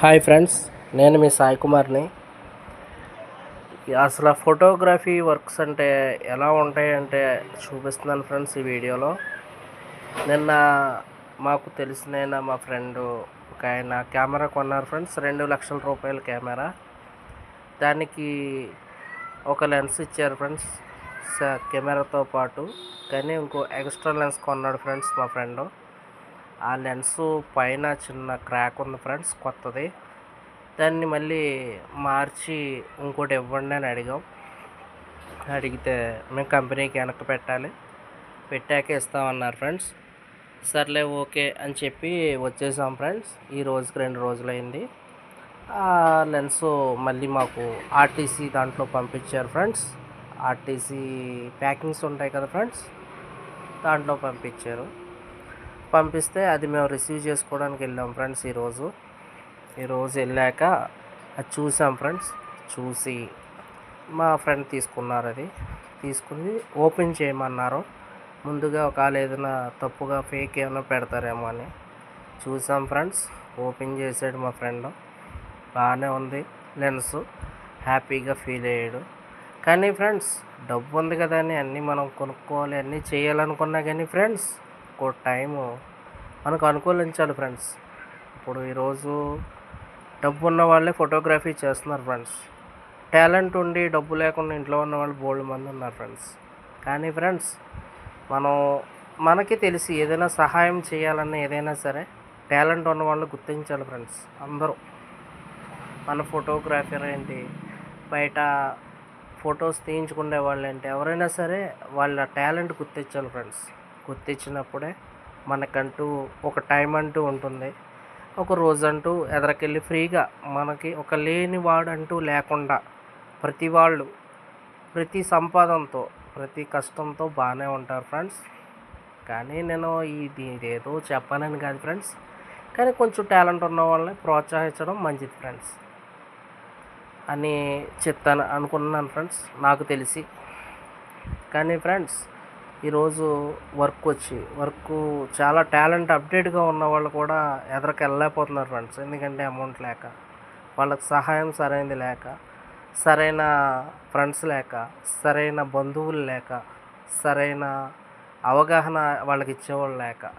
Hi friends, నేను మీ సాయి కుమార్ని. అసలు ఫోటోగ్రఫీ వర్క్స్ అంటే ఎలా ఉంటాయంటే చూపిస్తున్నాను ఫ్రెండ్స్ ఈ వీడియోలో. నిన్న మాకు తెలిసిన మా ఫ్రెండ్ ఒక ఆయన కెమెరా కొన్నారు ఫ్రెండ్స్. 2,00,000 రూపాయల కెమెరా. దానికి ఒక లెన్స్ ఇచ్చారు ఫ్రెండ్స్ కెమెరాతో పాటు. కానీ ఇంకో ఎక్స్ట్రా లెన్స్ కొన్నాడు ఫ్రెండ్స్ మా ఫ్రెండ్. ఆ లెన్సు పైన చిన్న క్రాక్ ఉంది ఫ్రెండ్స్, కొత్తది. దాన్ని మళ్ళీ మార్చి ఇంకోటి ఇవ్వండి అని అడిగితే మేము కంపెనీకి వెనక్కి పెట్టాక ఇస్తామన్నారు ఫ్రెండ్స్. సర్లే ఓకే అని చెప్పి వచ్చేసాం ఫ్రెండ్స్. ఈ రోజుకి 2 రోజులైంది. ఆ లెన్సు మళ్ళీ మాకు ఆర్టీసీ దాంట్లో పంపించారు ఫ్రెండ్స్. ఆర్టీసీ ప్యాకింగ్స్ ఉంటాయి కదా ఫ్రెండ్స్, దాంట్లో పంపిస్తే అది మేము రిసీవ్ చేసుకోవడానికి వెళ్ళాం ఫ్రెండ్స్. ఈరోజు వెళ్ళాక అది చూసాం ఫ్రెండ్స్. చూసి మా ఫ్రెండ్ తీసుకున్నారు. అది తీసుకుని ఓపెన్ చేయమన్నారు. ముందుగా ఒకవేళ ఏదైనా తప్పుగా ఫేక్ ఏమైనా పెడతారేమో అని చూసాం ఫ్రెండ్స్. ఓపెన్ చేసాడు మా ఫ్రెండ్. బాగానే ఉంది లెన్స్, హ్యాపీగా ఫీల్ అయ్యాడు. కానీ ఫ్రెండ్స్, డబ్బు ఉంది కదా అని అన్నీ మనం కొనుక్కోవాలి, అన్నీ చేయాలనుకున్నా కానీ ఫ్రెండ్స్ ఒక టైము మనకు అనుకూలించాలి ఫ్రెండ్స్. ఇప్పుడు ఈరోజు డబ్బు ఉన్న వాళ్ళే ఫోటోగ్రఫీ చేస్తున్నారు ఫ్రెండ్స్. టాలెంట్ ఉండి డబ్బు లేకుండా ఇంట్లో ఉన్న వాళ్ళు బోల్డ్ మంది ఉన్నారు ఫ్రెండ్స్. కానీ ఫ్రెండ్స్, మనకి తెలిసి ఏదైనా సహాయం చేయాలన్నా ఏదైనా సరే టాలెంట్ ఉన్న వాళ్ళు గుర్తించాలి ఫ్రెండ్స్. అందరూ మన ఫోటోగ్రాఫర్ ఏంటి, బయట ఫొటోస్ తీయించుకునే వాళ్ళు ఏంటి, ఎవరైనా సరే వాళ్ళ టాలెంట్ గుర్తించాలి ఫ్రెండ్స్. గుర్తించినప్పుడే మనకంటూ ఒక టైం అంటూ ఉంటుంది, ఒక రోజంటూ ఎదరికెళ్ళి ఫ్రీగా మనకి ఒక లేని వాడంటూ లేకుండా ప్రతి వాళ్ళు ప్రతి సంపాదనతో ప్రతి కష్టంతో బాగానే ఉంటారు ఫ్రెండ్స్. కానీ నేను ఇదేదో చెప్పాలని కాదు ఫ్రెండ్స్, కానీ కొంచెం టాలెంట్ ఉన్న వాళ్ళని ప్రోత్సహించడం మంచిది ఫ్రెండ్స్ అని అనుకున్నాను ఫ్రెండ్స్ నాకు తెలిసి. కానీ ఫ్రెండ్స్, ఈరోజు వర్క్ చాలా టాలెంట్ అప్డేట్గా ఉన్న వాళ్ళు కూడా ఎదరికి వెళ్ళలేకపోతున్నారు ఫ్రెండ్స్. ఎందుకంటే అమౌంట్ లేక, వాళ్ళకి సహాయం సరైనది లేక, సరైన ఫ్రెండ్స్ లేక, సరైన బంధువులు లేక, సరైన అవగాహన వాళ్ళకి ఇచ్చేవాళ్ళు లేక,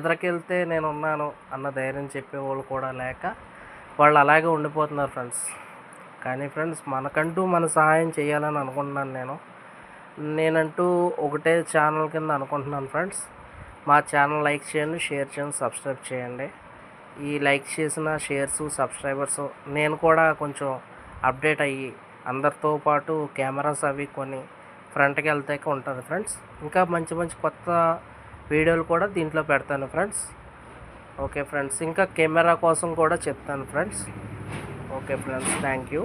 ఎదరికెళ్తే నేనున్నాను అన్న ధైర్యం చెప్పేవాళ్ళు కూడా లేక వాళ్ళు అలాగే ఉండిపోతున్నారు ఫ్రెండ్స్. కానీ ఫ్రెండ్స్, మనకంటూ మన సహాయం చేయాలని అనుకుంటున్నాను. నేనంటూ ఒకటే ఛానల్ కింద అనుకుంటున్నాను ఫ్రెండ్స్. మా ఛానల్ లైక్ చేయండి, షేర్ చేయండి, సబ్స్క్రైబ్ చేయండి. ఈ లైక్ చేసిన షేర్స్, సబ్స్క్రైబర్స్ నేను కూడా కొంచెం అప్డేట్ అయ్యి అందరితో పాటు కెమెరాస్ అవి కొని ఫ్రంట్కి వెళ్తాక ఉంటుంది ఫ్రెండ్స్. ఇంకా మంచి మంచి కొత్త వీడియోలు కూడా దీంట్లో పెడతాను ఫ్రెండ్స్. ఓకే ఫ్రెండ్స్, ఇంకా కెమెరా కోసం కూడా చెప్తాను friends. Okay friends, thank you.